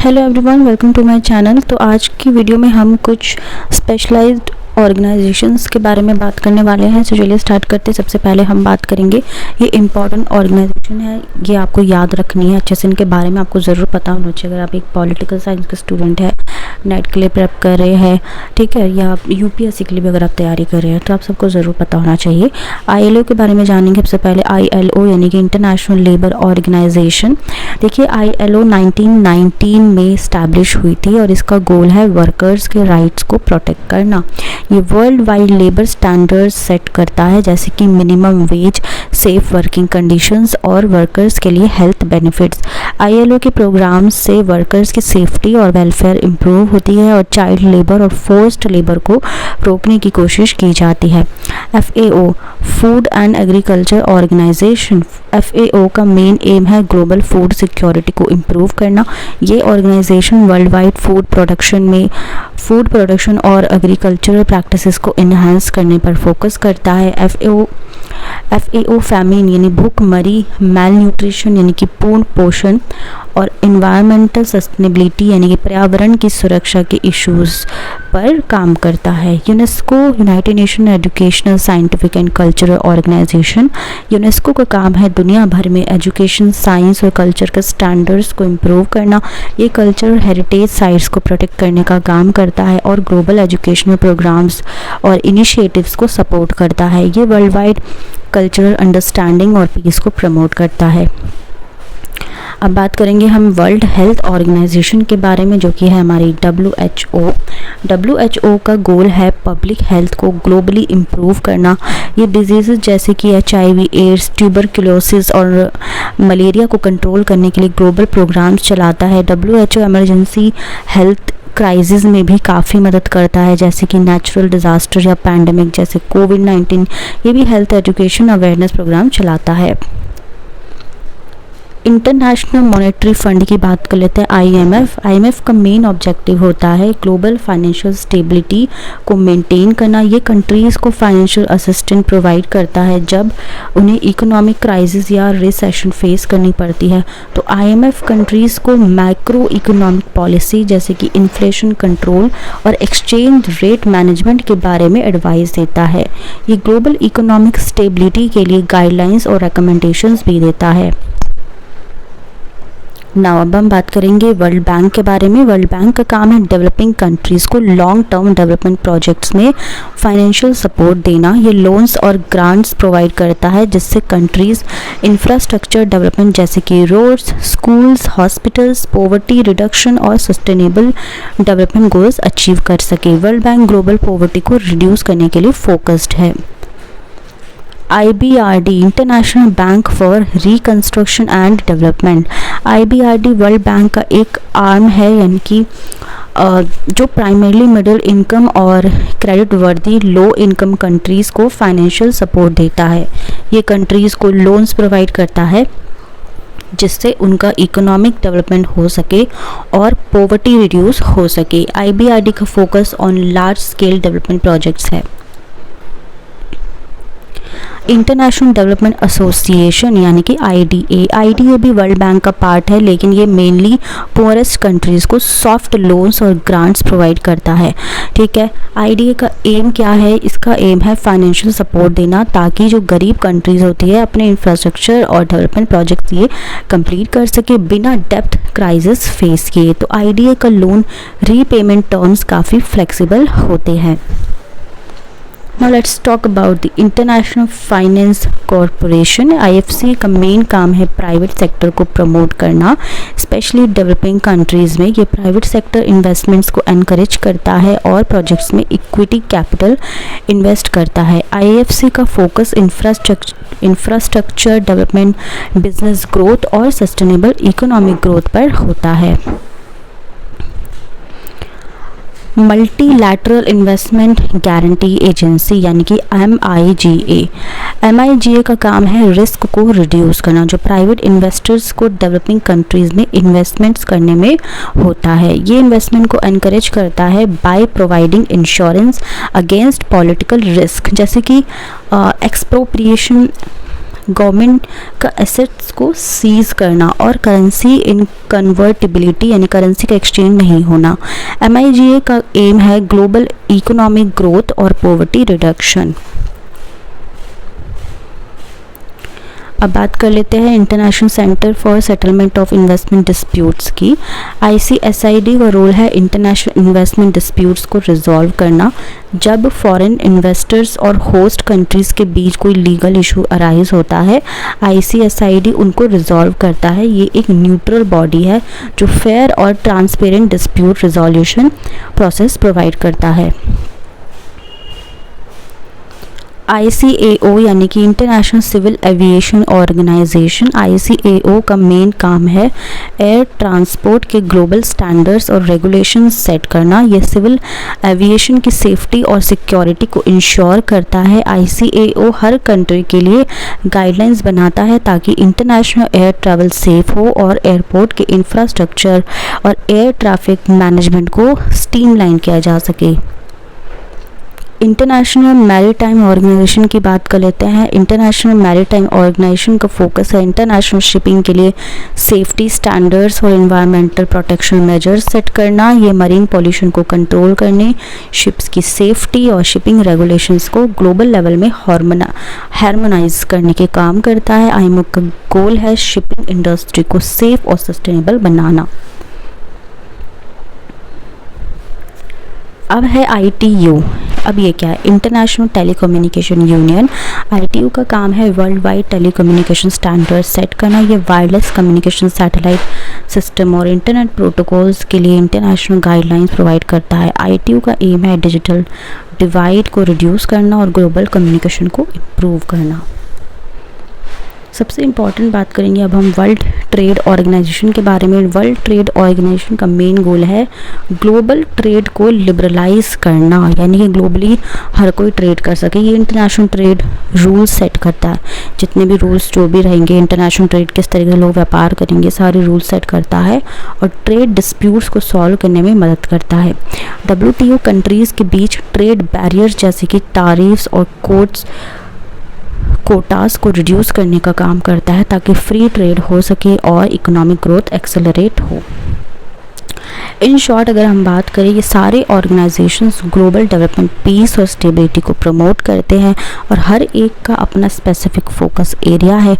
Hello everyone, welcome to my channel. तो आज की वीडियो में हम कुछ स्पेशलाइज्ड ऑर्गेनाइजेशंस के बारे में बात करने वाले हैं। तो चलिए स्टार्ट करते हैं। सबसे पहले हम बात करेंगे, ये इम्पॉर्टेंट ऑर्गेनाइजेशन है, ये आपको याद रखनी है अच्छे से। इनके बारे में आपको ज़रूर पता होना चाहिए। अगर आप एक पॉलिटिकल साइंस के स्टूडेंट है, नेट के लिए प्रेप कर रहे हैं, ठीक है, या यूपीएससी के लिए भी अगर आप तैयारी कर रहे हैं, तो आप सबको ज़रूर पता होना चाहिए। आईएलओ के बारे में जानेंगे। सबसे पहले आईएलओ यानी कि इंटरनेशनल लेबर ऑर्गेनाइजेशन। देखिए, आईएलओ 1919 में इस्टेब्लिश हुई थी और इसका गोल है वर्कर्स के राइट्स को प्रोटेक्ट करना। ये world wide labour standards set करता है, जैसे कि minimum wage, safe working conditions और वर्कर्स के लिए हेल्थ बेनिफिट्स। आईएलओ के प्रोग्राम्स से वर्कर्स की सेफ्टी और वेलफेयर इंप्रूव होती है और चाइल्ड लेबर और फोर्स्ड लेबर को रोकने की कोशिश की जाती है। FAO, food and agriculture organisation. FAO का मेन एम है ग्लोबल फूड सिक्योरिटी को इम्प्रूव करना। ये organisation world wide food production और एग्रीकल्चरल प्रैक्टिसेस को इन्हांस करने पर फोकस करता है। एफएओ फैमिन यानी भूखमरी, मैल न्यूट्रिशन यानी कि पूर्ण पोषण और इन्वायरमेंटल सस्टेनेबिलिटी यानी कि पर्यावरण की सुरक्षा के इश्यूज पर काम करता है। UNESCO, united nation educational, scientific and cultural organisation. UNESCO का काम है दुनिया भर में एजुकेशन, साइंस और कल्चर के स्टैंडर्ड्स को इम्प्रूव करना। ये कल्चरल हेरिटेज साइट्स को प्रोटेक्ट करने का काम करता है और ग्लोबल एजुकेशनल प्रोग्राम्स और इनिशिएटिव्स को सपोर्ट करता है। ये वर्ल्ड वाइड कल्चरल अंडरस्टैंडिंग और पीस को प्रमोट करता है। अब बात करेंगे हम वर्ल्ड हेल्थ ऑर्गेनाइजेशन के बारे में, जो कि है हमारी WHO। WHO का गोल है पब्लिक हेल्थ को ग्लोबली इम्प्रूव करना। ये डिजीज़ जैसे कि HIV, एड्स, ट्यूबरक्लोसिस और मलेरिया को कंट्रोल करने के लिए ग्लोबल प्रोग्राम्स चलाता है। WHO इमरजेंसी हेल्थ क्राइसिस में भी काफ़ी मदद करता है, जैसे कि नेचुरल डिज़ास्टर या पैंडमिक जैसे कोविड-19। ये भी हेल्थ एजुकेशन अवेयरनेस प्रोग्राम चलाता है। इंटरनेशनल मॉनेटरी फंड की बात कर लेते हैं। आईएमएफ का मेन ऑब्जेक्टिव होता है ग्लोबल फाइनेंशियल स्टेबिलिटी को मेंटेन करना। ये कंट्रीज़ को फाइनेंशियल असिस्टेंस प्रोवाइड करता है जब उन्हें इकोनॉमिक क्राइसिस या रिसेशन फेस करनी पड़ती है। तो आईएमएफ कंट्रीज़ को मैक्रो इकोनॉमिक पॉलिसी जैसे कि इन्फ्लेशन कंट्रोल और एक्सचेंज रेट मैनेजमेंट के बारे में एडवाइस देता है। ये ग्लोबल इकोनॉमिक स्टेबिलिटी के लिए गाइडलाइंस और रिकमेंडेशंस भी देता है। नाउ अब हम बात करेंगे वर्ल्ड बैंक के बारे में। वर्ल्ड बैंक का काम है डेवलपिंग कंट्रीज़ को लॉन्ग टर्म डेवलपमेंट प्रोजेक्ट्स में फाइनेंशियल सपोर्ट देना। ये लोन्स और ग्रांट्स प्रोवाइड करता है जिससे कंट्रीज़ इंफ्रास्ट्रक्चर डेवलपमेंट जैसे कि roads, schools, hospitals, poverty reduction और सस्टेनेबल डेवलपमेंट गोल्स अचीव कर सके। वर्ल्ड बैंक ग्लोबल पॉवर्टी को रिड्यूस करने के लिए फोकस्ड है। IBRD, international bank for reconstruction and development. IBRD world bank का एक आर्म है, यानी कि जो प्राइमरीली मिडिल इनकम और creditworthy low income countries को फाइनेंशियल सपोर्ट देता है। ये कंट्रीज़ को लोन्स प्रोवाइड करता है जिससे उनका इकोनॉमिक डेवलपमेंट हो सके और पॉवर्टी रिड्यूस हो सके। IBRD का focus on large scale development projects है। इंटरनेशनल डेवलपमेंट एसोसिएशन यानी कि IDA भी वर्ल्ड बैंक का पार्ट है, लेकिन ये मेनली पुअरेस्ट कंट्रीज़ को सॉफ्ट लोन्स और ग्रांट्स प्रोवाइड करता है। ठीक है, IDA का एम क्या है? इसका एम है फाइनेंशियल सपोर्ट देना ताकि जो गरीब कंट्रीज़ होती है अपने इंफ्रास्ट्रक्चर और डेवलपमेंट प्रोजेक्ट्स ये कंप्लीट कर सके बिना डेप्थ क्राइसिस फेस किए। तो IDA का लोन रीपेमेंट टर्म्स काफ़ी फ्लेक्सिबल होते हैं। Now let's talk about the International Finance Corporation। IFC का मेन काम है प्राइवेट सेक्टर को प्रमोट करना, स्पेशली डेवलपिंग कंट्रीज़ में। ये प्राइवेट सेक्टर इन्वेस्टमेंट्स को एनकरेज करता है और प्रोजेक्ट्स में इक्विटी कैपिटल इन्वेस्ट करता है। IFC का focus infrastructure development, business growth और सस्टेनेबल इकोनॉमिक ग्रोथ पर होता है। मल्टीलैटरल इन्वेस्टमेंट गारंटी एजेंसी यानी कि MIGA का काम है रिस्क को रिड्यूस करना, जो प्राइवेट इन्वेस्टर्स को डेवलपिंग कंट्रीज़ में इन्वेस्टमेंट्स करने में होता है। ये इन्वेस्टमेंट को एनकरेज करता है by providing insurance against political risk, जैसे कि एक्सप्रोप्रिएशन गवर्नमेंट का एसेट्स को सीज करना और करेंसी इन कन्वर्टिबिलिटी यानी करेंसी का एक्सचेंज नहीं होना। MIGA का एम है ग्लोबल इकोनॉमिक ग्रोथ और पॉवर्टी रिडक्शन। अब बात कर लेते हैं international centre for settlement of investment disputes की। ICSID का रोल है इंटरनेशनल इन्वेस्टमेंट डिस्प्यूट्स को रिजॉल्व करना। जब फॉरेन इन्वेस्टर्स और होस्ट कंट्रीज़ के बीच कोई लीगल इशू अराइज होता है, ICSID उनको रिजॉल्व करता है। ये एक न्यूट्रल बॉडी है जो फेयर और transparent dispute resolution process provide करता है। ICAO यानी कि international civil aviation organisation, ICAO का मेन काम है एयर ट्रांसपोर्ट के ग्लोबल स्टैंडर्ड्स और रेगुलेशंस सेट करना। यह सिविल एविएशन की सेफ्टी और सिक्योरिटी को इंश्योर करता है। ICAO हर कंट्री के लिए गाइडलाइंस बनाता है ताकि इंटरनेशनल एयर ट्रैवल सेफ हो और एयरपोर्ट के इंफ्रास्ट्रक्चर और एयर ट्रैफिक मैनेजमेंट को स्ट्रीमलाइन किया जा सके। इंटरनेशनल मैरीटाइम ऑर्गेनाइजेशन की बात कर लेते हैं। इंटरनेशनल मैरीटाइम ऑर्गेनाइजेशन का फोकस है इंटरनेशनल शिपिंग के लिए सेफ्टी स्टैंडर्ड्स और एनवायरमेंटल प्रोटेक्शन मेजर्स सेट करना। ये मरीन पॉल्यूशन को कंट्रोल करने, शिप्स की सेफ्टी और शिपिंग रेगुलेशंस को ग्लोबल लेवल में हार्मोनाइज करने के काम करता है। IMO का गोल है शिपिंग इंडस्ट्री को सेफ और सस्टेनेबल बनाना। अब है ITU। अब ये क्या है? International telecommunication union. ITU का काम है world wide telecommunication standard set करना। ये वायरलेस कम्युनिकेशन सैटेलाइट सिस्टम और इंटरनेट प्रोटोकॉल्स के लिए इंटरनेशनल गाइडलाइंस प्रोवाइड करता है। ITU का एम है डिजिटल डिवाइड को रिड्यूस करना और ग्लोबल कम्युनिकेशन को इम्प्रूव करना। सबसे इम्पॉर्टेंट बात करेंगे अब हम वर्ल्ड ट्रेड ऑर्गेनाइजेशन के बारे में। वर्ल्ड ट्रेड ऑर्गेनाइजेशन का मेन गोल है ग्लोबल ट्रेड को लिबरलाइज करना, यानी कि ग्लोबली हर कोई ट्रेड कर सके। ये इंटरनेशनल ट्रेड रूल्स सेट करता है। जितने भी रूल्स जो भी रहेंगे, इंटरनेशनल ट्रेड किस तरीके से लोग व्यापार करेंगे, सारे रूल्स सेट करता है और ट्रेड डिस्प्यूट्स को सॉल्व करने में मदद करता है। WTO कंट्रीज़ के बीच ट्रेड बैरियर्स जैसे कि टैरिफ्स और कोटास को रिड्यूस करने का काम करता है ताकि फ्री ट्रेड हो सके और इकोनॉमिक ग्रोथ एक्सेलरेट हो। इन शॉर्ट अगर हम बात करें, ये सारे ऑर्गेनाइजेशंस ग्लोबल डेवलपमेंट, पीस और स्टेबिलिटी को प्रमोट करते हैं और हर एक का अपना स्पेसिफिक फोकस एरिया है।